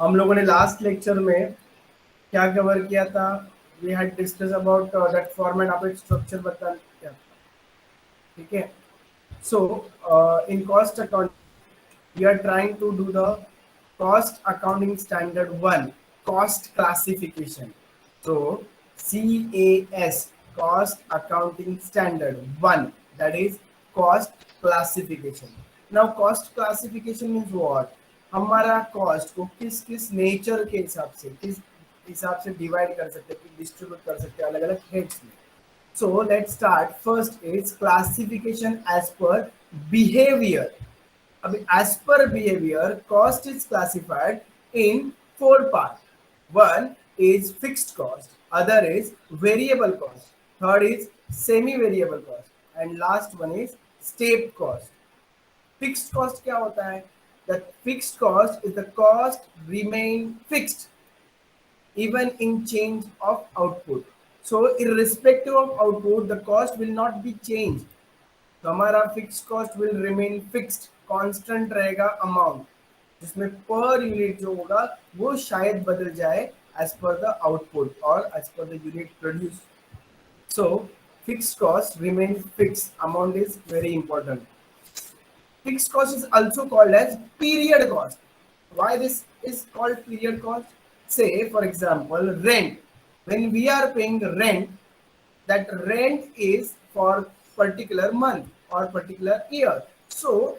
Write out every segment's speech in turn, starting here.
हम लोगों ने लास्ट लेक्चर में क्या कवर किया था? We had discuss about that format of it structure बता क्या था, ठीक है? So in cost account we are trying to do the cost accounting standard 1 cost classification. So CAS cost accounting standard 1, that is cost classification. Now cost classification means what? हमारा cost को किस किस nature के हिसाब से किस हिसाब से डिवाइड कर सकते हैं, डिस्ट्रीब्यूट कर सकते हैं अलग अलग हेड्स में. So let's start. First is classification as per behavior. As per behavior, cost is classified in four parts. One is fixed cost, other is variable cost, third is semi-variable cost, and last one is step cost. Fixed cost क्या होता है? The fixed cost is the cost remain fixed even in change of output. So irrespective of output, the cost will not be changed. तो हमारा fix cost will remain fixed, constant रहेगा amount, जिसमें per unit जो होगा वो शायद बदल जाए एज पर द आउटपुट और as per the unit produce. So fixed cost remain fixed, amount is very important. Fixed cost is also called as period cost. Why this is called period cost? Say, for example, rent. When we are paying rent, that rent is for particular month or particular year. So,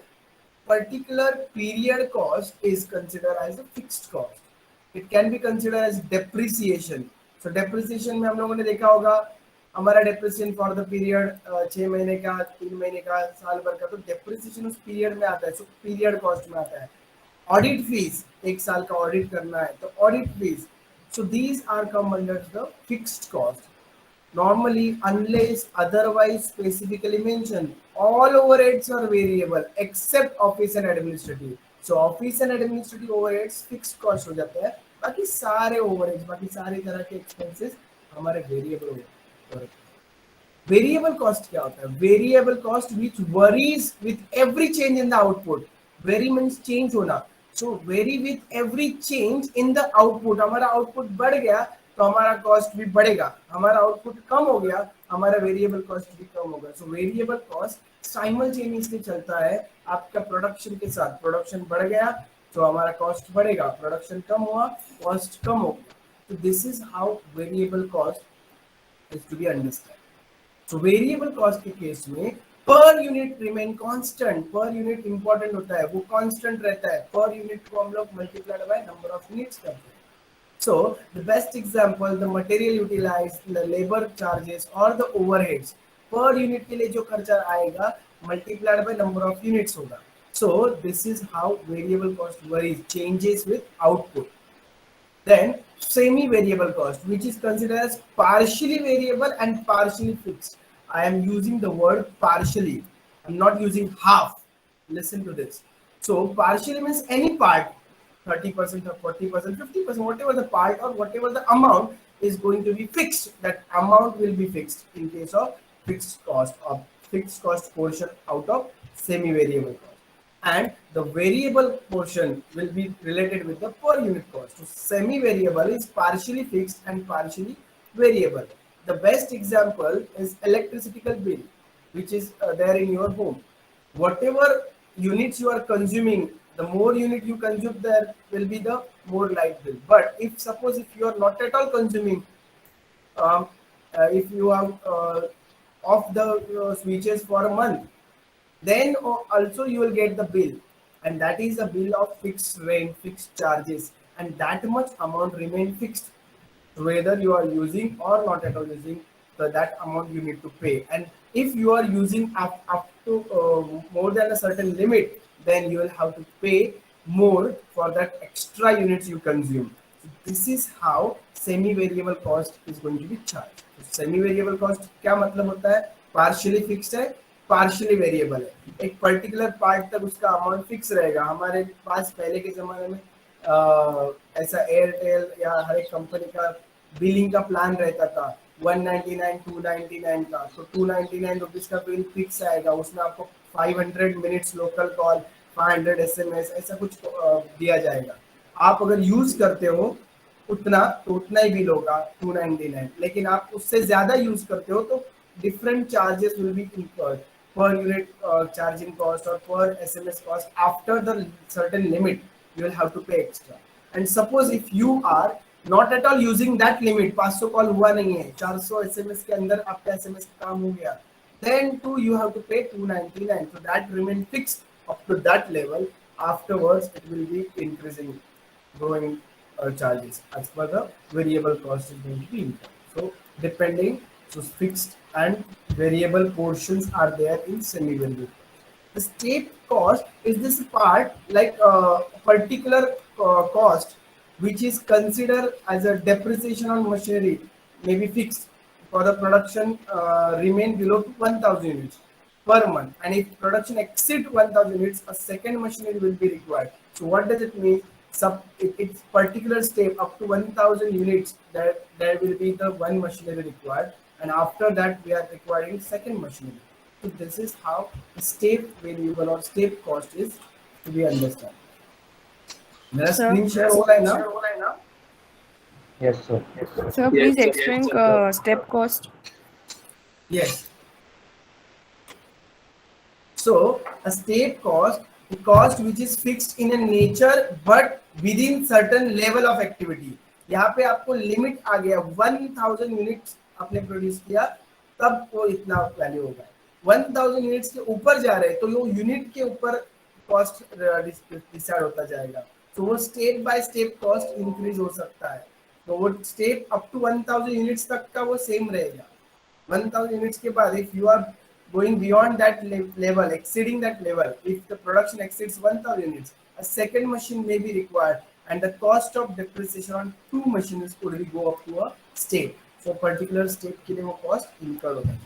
particular period cost is considered as a fixed cost. It can be considered as depreciation. So, depreciation में हम लोगों ने देखा होगा हमारा depreciation for the period 6 महीने का, 3 महीने का, साल भर का, तो डेप्रिसिएशन उस पीरियड में आता है, सो पीरियड कॉस्ट में आता है. ऑडिट फीस, एक साल का ऑडिट करना है तो audit fees. So these are come under the fixed cost. Normally, unless otherwise specifically mentioned, all overheads are variable except office and administrative. So office and administrative overheads fixed cost हो जाते हैं, बाकी सारे overheads, बाकी सारी तरह के expenses हमारे variable हो. Variable cost क्या होता है? Variable cost which varies with every change in the output. Vary means change होना. So vary with every change in the output. हमारा output बढ़ गया तो हमारा कॉस्ट भी बढ़ेगा, हमारा आउटपुट कम हो गया हमारा वेरिएबल कॉस्ट भी कम होगा. सो वेरिएबल कॉस्ट साइमल्टेनियसली चलता है आपका प्रोडक्शन के साथ. प्रोडक्शन बढ़ गया तो हमारा कॉस्ट बढ़ेगा, प्रोडक्शन कम हुआ कॉस्ट कम हो गया. तो this is how variable cost is to be understand. So variable cost के केस में per unit remain constant. Per unit important होता है, वो कांस्टेंट रहता है. पर यूनिट को हम लोग multiplied by number of units करते हैं. So the best example, the material utilized, the labor charges or the overheads per unit के लिए जो खर्चा आएगा multiplied by number of units होगा. So this is how variable cost varies, changes with output. Then semi-variable cost, which is considered as partially variable and partially fixed. I am using the word partially. I'm not using half. Listen to this. So partially means any part. 30% or 40%, 50%, whatever the part or whatever the amount is going to be fixed, that amount will be fixed in case of fixed cost or fixed cost portion out of semi-variable cost. And the variable portion will be related with the per unit cost. So semi-variable is partially fixed and partially variable. The best example is electricity bill, which is there in your home. Whatever units you are consuming, the more unit you consume, there will be the more light bill. But if suppose if you are not at all consuming, if you have off the switches for a month, then also you will get the bill, and that is a bill of fixed rent, fixed charges, and that much amount remain fixed whether you are using or not at all using. So that amount you need to pay, and if you are using up to more than a certain limit, then you will have to pay more for that extra units you consume. So this is how semi-variable cost is going to be charged. So semi-variable cost क्या मतलब होता है? Partially fixed है, partially variable है. एक particular part तक उसका amount fix रहेगा. हमारे पास पहले के जमाने में ऐसा एयरटेल या हर एक कंपनी का बिलिंग का प्लान रहता था 199 299 का. तो 299 रुपीज का बिल फिक्स आएगा, उसमें आपको 500 मिनट्स लोकल कॉल, 500 SMS ऐसा कुछ दिया जाएगा. आप अगर यूज करते हो उतना तो उतना ही बिल होगा 299, लेकिन आप उससे ज्यादा यूज करते हो तो different charges will be incurred per unit charging cost or per SMS cost. After the certain limit you will have to pay extra. And suppose if you are not at all using that limit, 500 call हुआ नहीं है, 400 SMS के अंदर आपका SMS काम हो गया, then too you have to pay 299. So that remain fixed up to that level. Afterwards it will be increasing, growing charges as per the variable cost is going to be incurred. So depending, so fixed and variable portions are there in semi-variable. The step cost is this part, like a particular cost which is considered as a depreciation on machinery, may be fixed for the production remain below 1000 units per month, and if production exceed 1000 units, a second machinery will be required. So what does it mean? It's particular step up to 1000 units, that there will be the one machinery required, and after that we are requiring second machinery. So this is how the step variable or step cost is to be understood. मेरा Sir, screen share हो रहा है ना? Yes, sir. sir, please explain step cost. Yes. So a step cost, the cost which is fixed in a nature but within certain level of activity. यहाँ पे आपको limit आ गया 1000 units आपने produce किया, तब वो इतना वैल्यू होगा. 1000 यूनिट्स के ऊपर जा रहे हैं तो वो यूनिट के ऊपर कॉस्ट डिसाइड होता जाएगा. तो वो step by step cost increase हो सकता है. तो वो स्टेप अप टू 1000 यूनिट्स तक का वो सेम रहेगा. 1000 units के बाद if you are going beyond that level, exceeding that level, if the production exceeds 1000 units, a second machine may be required, and the cost of depreciation on two machines could go up to a step. So particular step के लिए वो cost incur होगा.